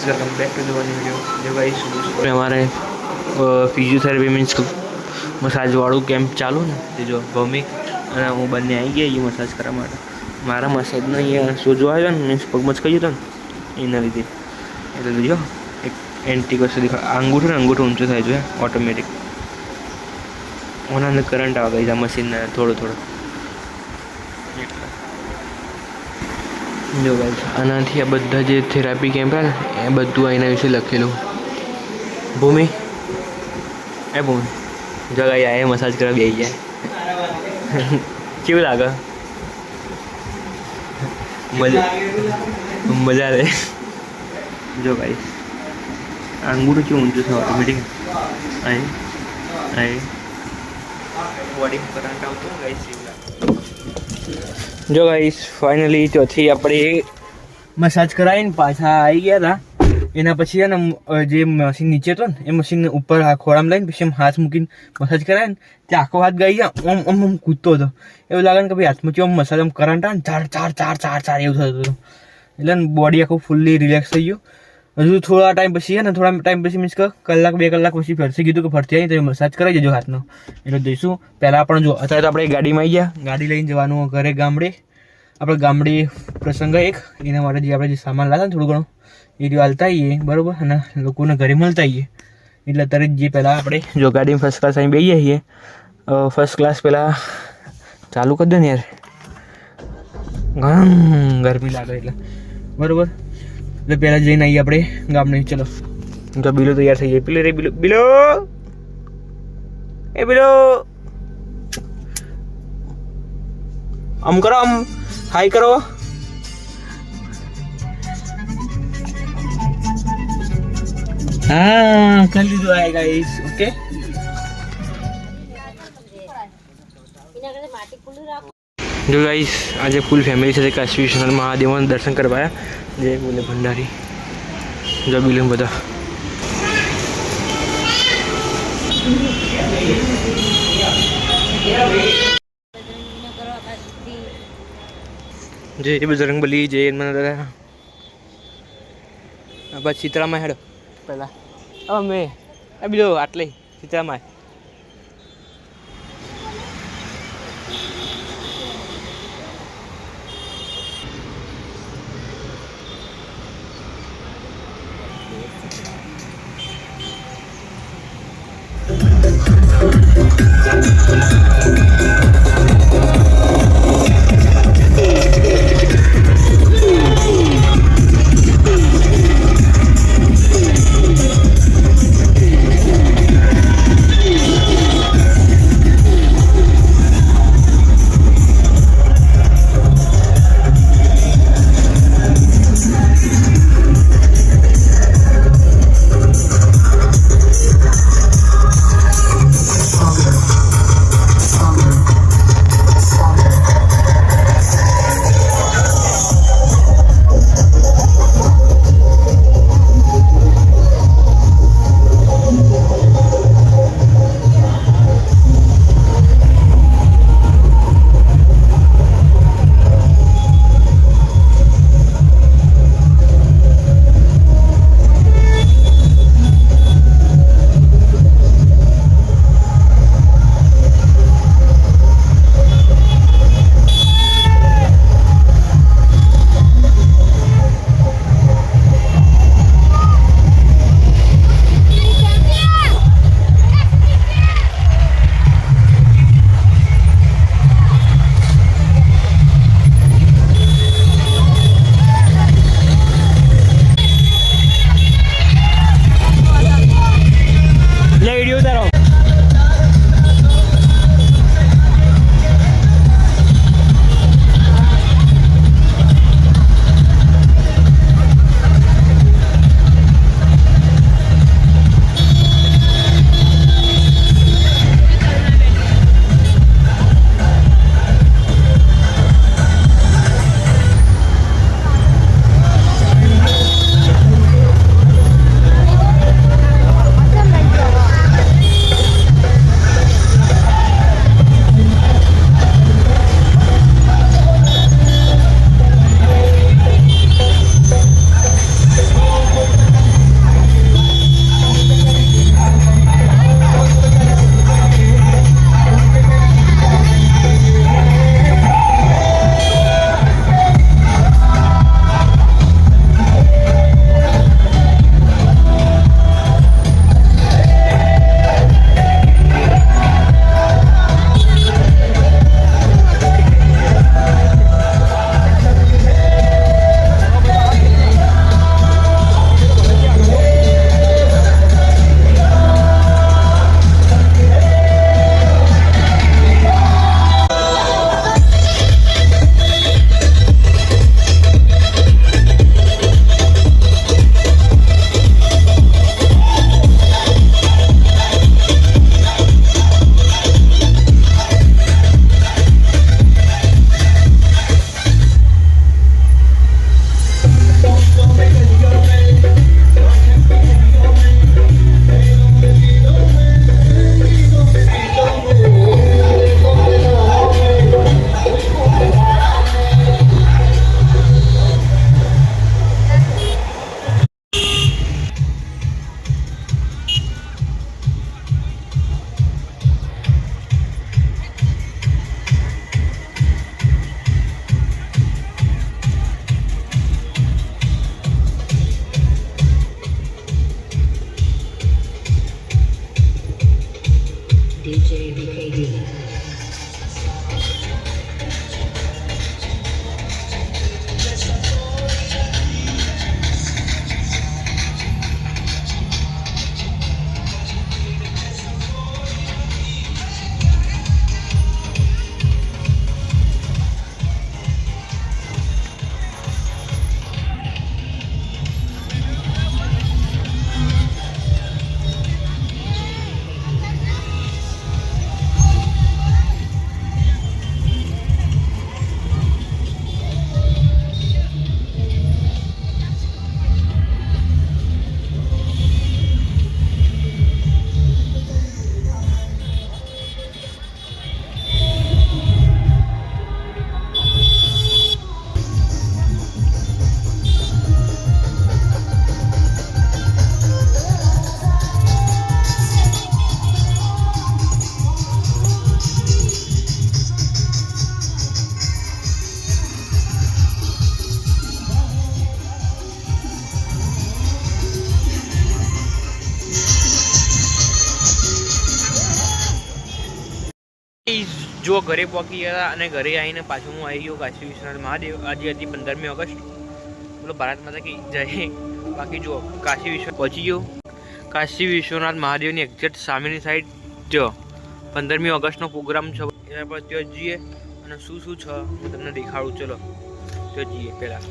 Guys welcome back to the one video. जो guys हमारे physiotherapy means massage वाળું camp ચાલુ ને તે જો ભૌમિક અને હું બંને આવી ગયા એ મસાજ કરવા માટે મારા મસાજનો અહીંયા સોજો આવ્યો ને મીન્સ પગ મચકાઈ ગયો ને એના લીધે એટલે જો એક એન્ટી કશું દેખા અંગૂઠો ઊંચો થાય છે ઓટોમેટિક ઓના કરંટ આવે ગઈ આ મશીનને થોડો જો ગાઈસ આનાથી આ બધા જે થેરાપી કેમ્પ હે ને એ બધું એના વિશે લખેલું ભૂમિ એ ભૂમિ જગા એ મસાજ કરવા બેસી જાય કેવું લાગે મજા આવે જો ગાઈસ અંગૂઠો કેવું ઊંચું છે ઓટોમેટિક અહીં બોડી કરંટ આવતો ગાઈસ જો ગાઈસ ફાઇનલી ચોથી આપણે મસાજ કરાવીને પાછા આવી ગયા હતા એના પછી છે ને જે મશીન નીચે હતો ને એ મશીન ઉપર ખોળામાં લઈને પછી એમ હાથ મૂકીને મસાજ કરાવે ને ત્યાં આખો હાથ ગઈ ગયા આમ કૂદતો હતો એવું લાગે ને કે ભાઈ હાથમાં કેવું મસાજ આમ કરંટ આવે ને ચાર એવું થતું હતું એટલે બોડી આખું ફૂલ્લી રિલેક્સ થઈ ગયું હજુ થોડા ટાઈમ પછી છે ને થોડા ટાઈમ પછી મીન્સ કે કલાક 2 કલાક પછી ફરથી કીધું કે ફરતી આવી તો મસાજ કરાવી દેજો હાથનો એટલે જઈશું પહેલાં પણ જો અત્યારે તો આપણે ગાડીમાં આવી ગયા ગાડી લઈને જવાનું ઘરે ગામડે આપણે ગામડે પ્રસંગ એક એના માટે જે આપણે જે સામાન લાવ્યા ને થોડું ઘણું એ જો હાલતા આવીએ બરાબર અને લોકોને ઘરે મળતા આવીએ એટલે અત્યારે જે પહેલાં આપણે જો ગાડીમાં ફર્સ્ટ ક્લાસ અહીં બેસીએ છીએ ફર્સ્ટ ક્લાસ પહેલાં ચાલુ કરી દો ને યાર ઘણું ગરમી લાગે એટલે બરાબર એટલે પહેલાં જઈને આવીએ આપણે ગામડે ચલો તો બિલો તૈયાર થઈ જાય પેલે રે બિલો એ બિલો આમ કરો આમ હાઈ કરો हाँ कर लीजिए आएगा इस ओके जो गाइस आज फुल फैमिली से काशी विश्वनाथ महादेव दर्शन करवाया जय बोले भंडारी जो बिल बता जय बजरंगबली जय मन दादा अब સીતરામાં હેડો પહેલા અમે આ બીજો આટલે સીતરામાં જો ઘરે પહોંચી ગયા અને ઘરે આવીને પાછું હું આવી ગયો કાશી વિશ્વનાથ મહાદેવ. આજે હતી 15મી ઓગસ્ટ. બોલો ભારત માતા કી જય. બાકી જો કાશી વિશ્વ પહોંચી ગયો. કાશી વિશ્વનાથ મહાદેવની એક્ઝેક્ટ સામેની સાઈડ જો 15મી ઓગસ્ટનો પ્રોગ્રામ છે. એના પર ત્યાં જઈએ અને શું શું છે હું તમને દેખાડું. ચલો ત્યાં જઈએ પહેલાં.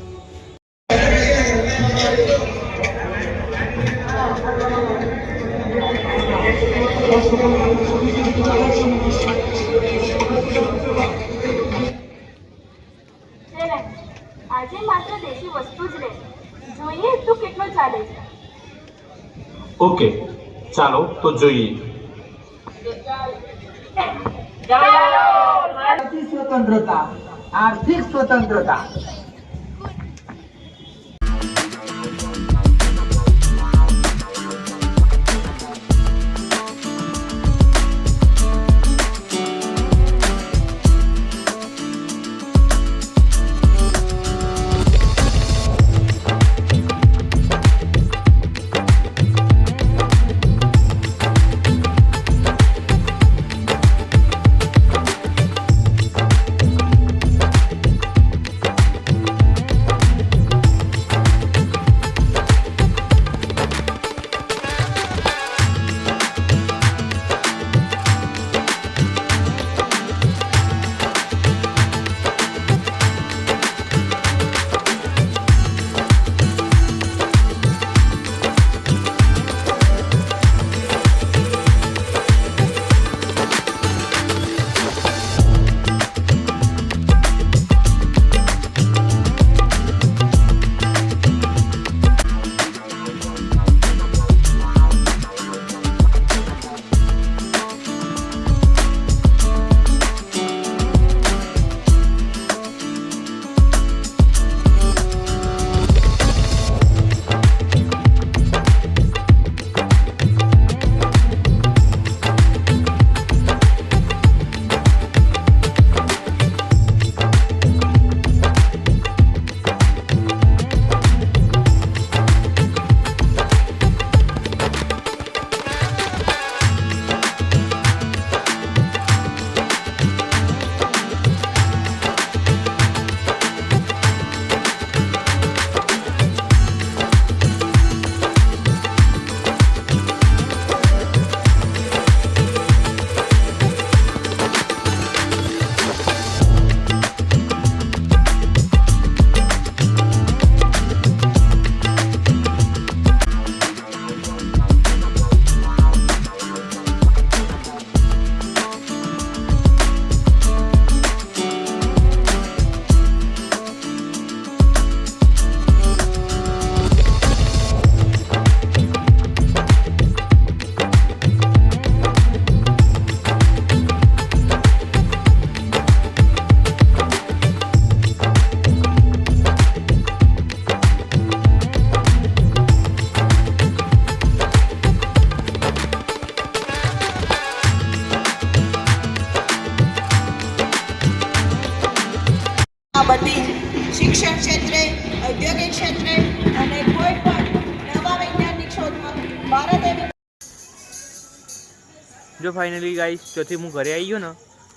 આજે માત્ર દેશી વસ્તુ જ લે, જોઈએ તો કેટલો ચાલે છે. ઓકે, ચાલો તો જોઈએ. સ્વતંત્રતા, આર્થિક સ્વતંત્રતા. બધી શિક્ષણ ક્ષેત્રે, ઔદ્યોગિક ક્ષેત્રે અને કોઈ પણ નવા વૈજ્ઞાનિક શોધમાં ભારત એવી. જો ફાઇનલી ગાઈસ ચોથી હું ઘરે આવી ગયો ને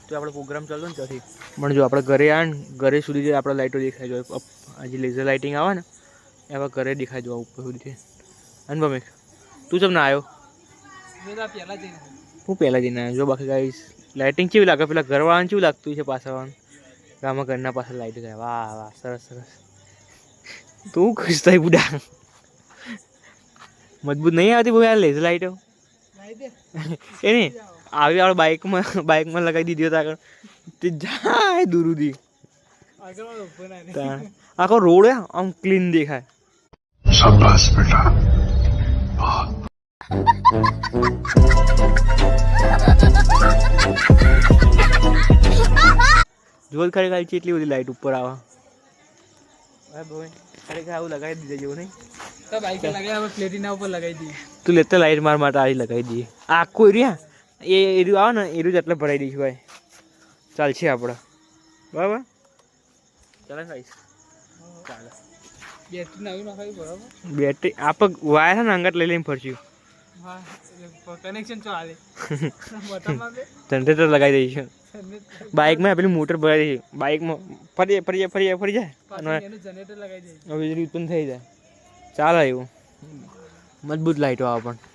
તો આપણો પ્રોગ્રામ ચાલતો ને ચોથી પણ જો આપણે ઘરે આવે ને ઘરે સુધી જે આપણે લાઇટો દેખાઈ જાય આજે લેઝર લાઇટિંગ આવે ને એવા ઘરે દેખાઈ જવા ઉપર સુધી. અનુભવ તું ચમ ના આવ્યો? હું પહેલાં જઈને આવ્યો. જો બાકી ગાઈસ લાઇટિંગ કેવી લાગે? પેલા ઘરવાળાને કેવું લાગતું છે પાછળ? ગામમાં ઘરના પાછળ લાઇટ જાય. વાહ વાહ, સરસ સરસ. તું ખુશ થાય બુડા? મજબૂત નહીં આવતી બહુ યાર લેઝર લાઇટો? એ નહીં આવી આપણે બાઇકમાં લગાવી દીધી હતા આગળ તે જાય દૂર સુધી. આખો રોડ આમ ક્લીન દેખાય. શાબાશ બેટા. જોર ખરેખર એટલી બધી લાઈટ ઉપર આવે. ખરેખર આવું લગાવી દીધે જેવું નહીં તો બાઈક લગાવી પ્લેટિના ઉપર લગાવી દઈએ. તું લેતા લાઈટ માર માટે આવી લગાવી દઈએ. આખું એરિયા એ એરિયું આવે ને એરિયું એટલે ભરાઈ દઈશું ભાઈ. ચાલશે આપણે બરાબર. ચાલે ખાઈશ. ચાલે બેટરી નવી નખાવી બરાબર. બેટરી આપણે વાયર છે ને અંગત લઈ લઈને ફરશું. હા કનેક્શન ચાલે જનરેટર લગાવી દઈશું. બાઇકમાં પેલી મોટર ભરાઈ બાઇકમાં ફરી જાય અને વીજળી ઉત્પન્ન થઈ જાય ચાલે એવું મજબૂત લાઈટો આવે પણ